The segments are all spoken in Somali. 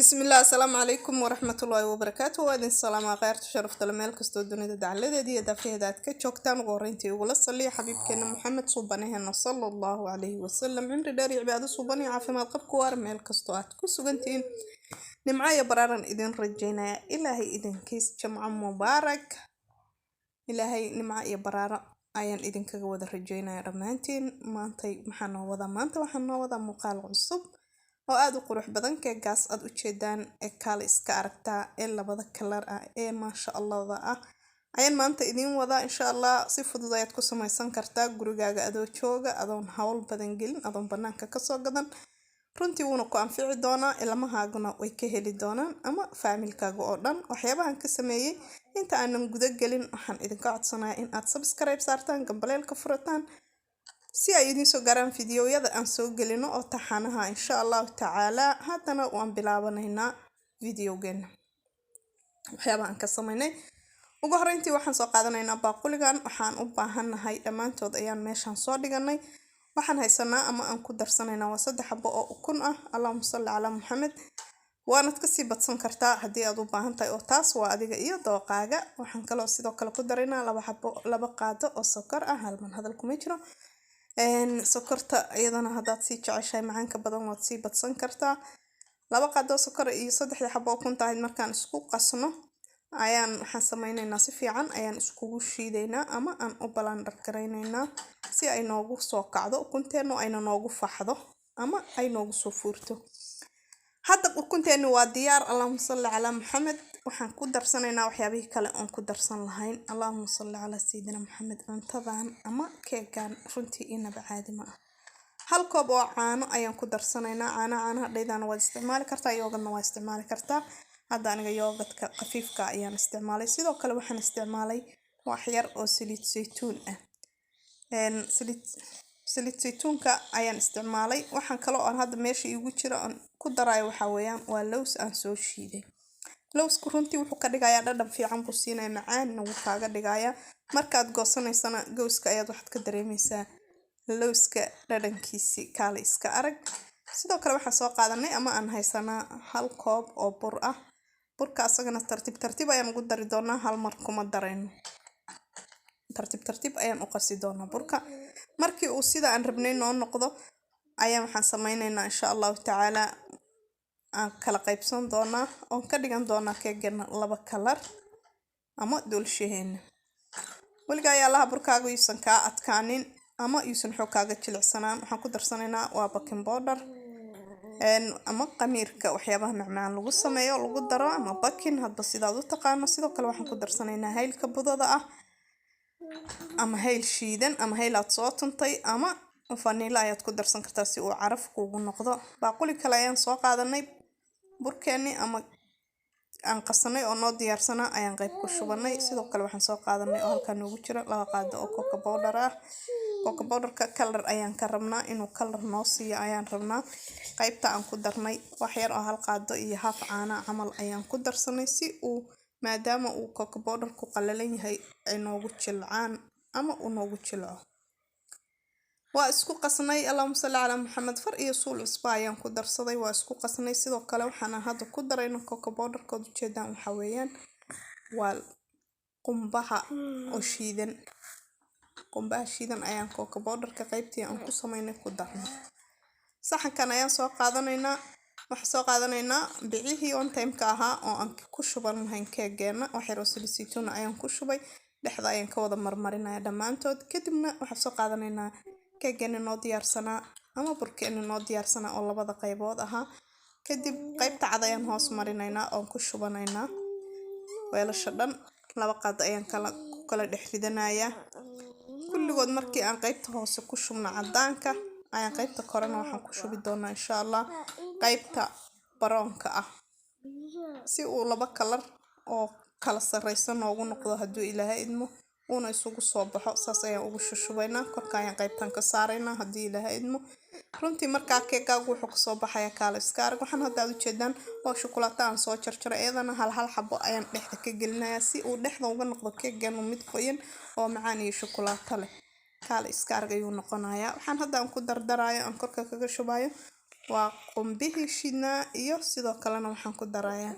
بسم الله السلام عليكم ورحمة الله وبركاته وادين السلام غيرت شرفت لميل كستو دونيدا دعلده دي دافيدات كجوجتان غورينتي ولا صلي حبيبكنا محمد صوبانيهنا صلى الله عليه وسلم عمري داري عبادة صوباني عافيماد قبك وار ميل كستو ات كسوغنتين نمعايا برارن إذن رجينا إلهي إذن كيس جمع مبارك إلهي نمعايا برارن ayaan idinkaga wada rajeynaya dhamaantiin maantay maxaan noo wada maanta waxaan noo wada muuqaal cusub oo aad u qurux badan keegaas aad u jeedaan ee kale iska aragtaa ee labada kalar ah ee maasha Allah ah ayaan maanta idin wada insha Allah si fudud ayaad ku samaysan kartaa gurigaaga adoo jooga adoon hawl badan gelin adoon banaanka ka soo gadan runtii wuuna ku anfici doonaa ilmahaaguna way ka heli doonaan ama familkaaga oo dhan waxyaabahan ka sameeyay inta aanan guda gelin waxaan idinka codsanayaa in aad subscribe saartaan gambaleelka furataan si ay idin soo gaaraan fiidiyowyada aan soo gelino oo taxanaha insha Allah tacaala haddana waan bilaabanaynaa fiidiyowgeena waxyaabahan ka sameynay ugu horreyntii waxaan soo qaadanaynaa baaquligan waxaan u baahanahay dhammaantood ayaan meeshan soo dhiganay waxaan haysanaa ama aan ku darsanaynaa waa 3 xabo oo ukun ah Allahumma salli ala Muhammad waana ka sii badsan kartaa hadii aad u baahan tahay oo taas waa adiga iyo dooqaaga waxaan kaloo sidoo kale ku daraynaa 2 xabo 2 qaado oo sokor ah halman hadal kuma jiro sokorta iyadana hadaad si jeceshahay macaanka badan waad sii badsan kartaa 2 qaado sokor iyo 3 xabo ukun tahay markaan isku qasno ayaan waxaan sameynaynaa si fiican ayaan iskugu shiidaynaa ama aan u balaandar gareynaynaa si ay noogu soo kacdo ukunteenu ayna noogu faxdo ama ay noogu soo fuurto hadda ukunteenu waa diyaar Allahumma salli ala Muhammad waxaan ku darsanaynaa waxyaabihi kale oo ku darsan lahayn Allahumma salli ala sayyidina Muhammad cuntadan ama keegan runtii inaba caadi ma ah hal koob oo caano ayaan ku darsanaynaa caanaha dheedana waad isticmaali kartaa yogurtna waad isticmaali kartaa hadda aniga yogurtka qafiifka ayaan isticmaalay sidoo kale waxaan isticmaalay wax yar oo saliid saytuun ah saliid saytuunka ayaan isticmaalay waxaan kaloo aan hadda meesha igu jira aan ku darayo waxa weeyaan waa lows aan soo shiiday lowsku runtii wuxuu ka dhigayaa dhadhan fiican buu siinaya macaanna wuu kaaga dhigayaa markaad goosanaysana gooska ayaad waxaad ka dareemaysaa lowska dhadhankiisi kale iska arag sidoo kale waxaan soo qaadanay ama aan haysanaa hal koob oo bur ah burka asagana tartiib ayaan ugu dari doonaa hal mar kuma darayno tartiib ayaan u qasi doonaa burka markii uu sida aan rabnay noo noqdo ayaan waxaan sameynaynaa insha Allah tacaala aan kala qaybsan doonaa oo ka dhigan doonaa keegana 2 kalar ama dulsheena waliga ayaa la burkaaga yuusan ka adkaanin ama yuusan xogaaga jilicsanaan waxaan ku darsanaynaa waa baking powder ama qamiirka waxyaabaha macmacaan lagu sameeyo lagu daro ama baking hadba sidaad u taqaano sidoo kale waxaan ku darsanaynaa haylka budada ah ama hayl shiidan ama hayl aad soo tuntay ama vanilla ayaad ku darsan kartaa si uu caraf kuugu noqdo baaquli kale ayaan soo qaadanay burkeeni ama aan qasanay oo noo diyaarsanaa ayaan qayb ku shubanay sidoo kale waxaan soo qaadanay oo halka noogu jira 2 qaado oo cocoa powder ah cocoa powderka color ayaan ka rabnaa inuu color noo siiyo ayaan rabnaa qaybta aan ku darnay wax yar oo hal qaado iyo half caana camal ayaan ku darsanay si uu maadaama uu cocoa powder ku qalalan yahay ay noogu jilcaan ama uu noogu jilco waa isku qasnay Allahumma salli ala Muhammad far iyo suul cusba ayaan ku darsaday waa isku qasnay sidoo kale waxaan hadda ku darayno cocoa powder ka ujeedaan waxa weeyaan waa qumbaha oo shiidan qumbaha shiidan ayaan cocoa powder ka qaybtii aan ku sameynay ku darno saxankan ayaan soo qaadanaynaa waxaan soo qaadanaynaa bicihii on time ka ahaa oo aan ku shuban lahayn keegeena wax yar oo saliid saytuun ayaan ku shubay dhexda ayaan ka wada marmarinayaa dhamaantood kadibna waxaan soo qaadanaynaa keegana noo diyaarsanaa ama burkeena noo diyaarsanaa oo 2 qaybood ahaa kadib qaybta cad ayaan hoos marinaynaa oo ku shubanaynaa weelasha dhan 2 qaad ayaan kala dhex ridanayaa kulligood markii aan qaybta hoose ku shubno cadaanka ayaan qaybta korena waxaan ku shubi doonaa insha Allah qaybta baroonka ah si uu 2 kalar oo kala sareysan noogu noqdo haduu Ilaahay idmo una isugu soo baxo saas ayaan ugu shushubaynaa korka ayaan qaybtan ka saaraynaa hadii Ilaahay idmo runtii markaa keegaagu wuxuu ka soo baxayaa kale iska arag waxaan hadda u jeedaan oo shukulaato aan soo jarjaray iyadana hal xabo ayaan dhexda ka gelinayaa si uu dhexda uga noqdo keegan mid qoyan oo macaan iyo shukulaato leh kale iska arag ayuu noqonayaa waxaan hadda aan ku dardarayo aan korka kaga shubayo waa qumbihii shidnaa iyo sidoo kalena waxaan ku darayaa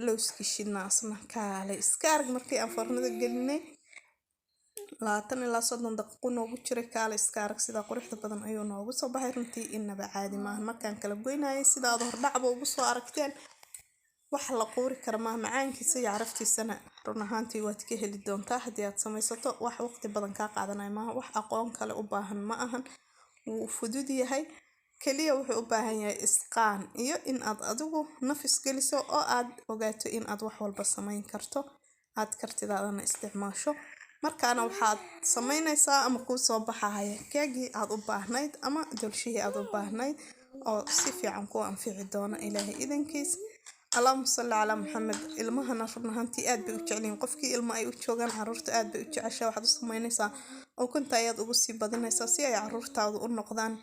lowskii shidnaa asna kaale iska arag markii aan foornada gelinay 20 ilaa 30 daqiiqo noogu jiray kaale iska arag sida quruxda badan ayuu noogu soo baxay runtii inaba caadi maahan markaan kala goynayay sida aad hordhacba ugu soo aragteen wax la quuri kara ma macaankiisa iyo caraftiisana run ahaantii waad ka heli doontaa haddii aad samaysato wax waqti badan ka qaadanay maaha wax aqoon kale u baahan ma ahan wuu fudud yahay kaliya wuxuu u baahan yahay isqaan iyo in aad adigu nafis geliso oo aad ogaato in aad wax walba samayn karto aad kartidaadana isticmaasho markaana waxaad samaynaysaa ama kuu soo baxaya keegii aad u baahnayd ama dolshihii aad u baahnayd oo si fiican ku anfici doona ilaahay idankiis اللهم صل على محمد ilmahana run ahaantii aad bay u jeceliin qofkii ilmo ay u joogaan caruurta aad bay u jeceshaa waxaad u samaynaysaa oo kunta ayaad ugu sii badinaysaa si ay caruurtaadu u noqdaan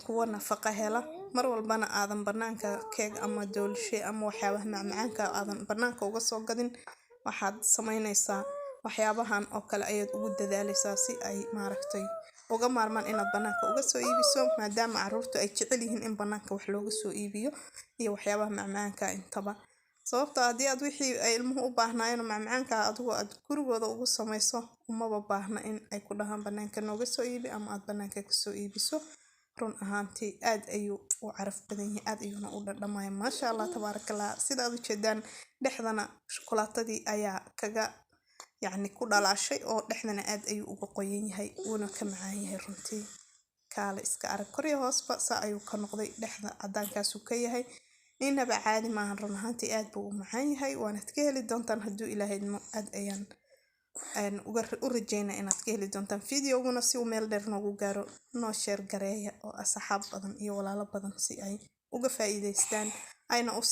kuwa nafaqo hela mar walbana aadan banaanka keeg ama doolshe ama waxyaabaha macmacaanka aadan banaanka uga soo gadin waxaad samaynaysaa waxyaabahan oo kale ayaad ugu dadaalaysaa si ay maaragtay uga maarmaan inaad banaanka uga soo iibiso maadaama caruurtu ay jecel yihiin in banaanka wax looga soo iibiyo iyo waxyaabaha macmacaanka intaba sababtoo haddii aad wixii ay ilmuhu u baahnaayeen macmacaanka adigu aad gurigooda ugu samayso umaba baahna in ay ku dhahaan banaanka nooga soo iibi ama aad banaanka ka soo iibiso run ahaantii aad ayuu u caraf badan yahay aad ayuuna u dhadhamaya maasha allah tabaarakallah sida aad u jeedaan dhexdana shukulaatadii ayaa kaga yacni ku dhalaashay oo dhexdana aad ayuu uga qoyan yahay uuna ka macaan yahay runtii kaale iska arag kor iyo hoosba saa ayuu ka noqday dhexda cadaankaasuu ka yahay inaba caadi maahan run ahaantii aad buu u macaan yahay waanaad ka heli doontaan hadduu ilaahay idmo aad ayaan u rajeynaa inaad ka heli doontaan fideoguna si uu meel dheer noogu gaaro noo sheer gareeya oo asxaab badan iyo walaalo badan si ay uga faa'iidaystaan ayna u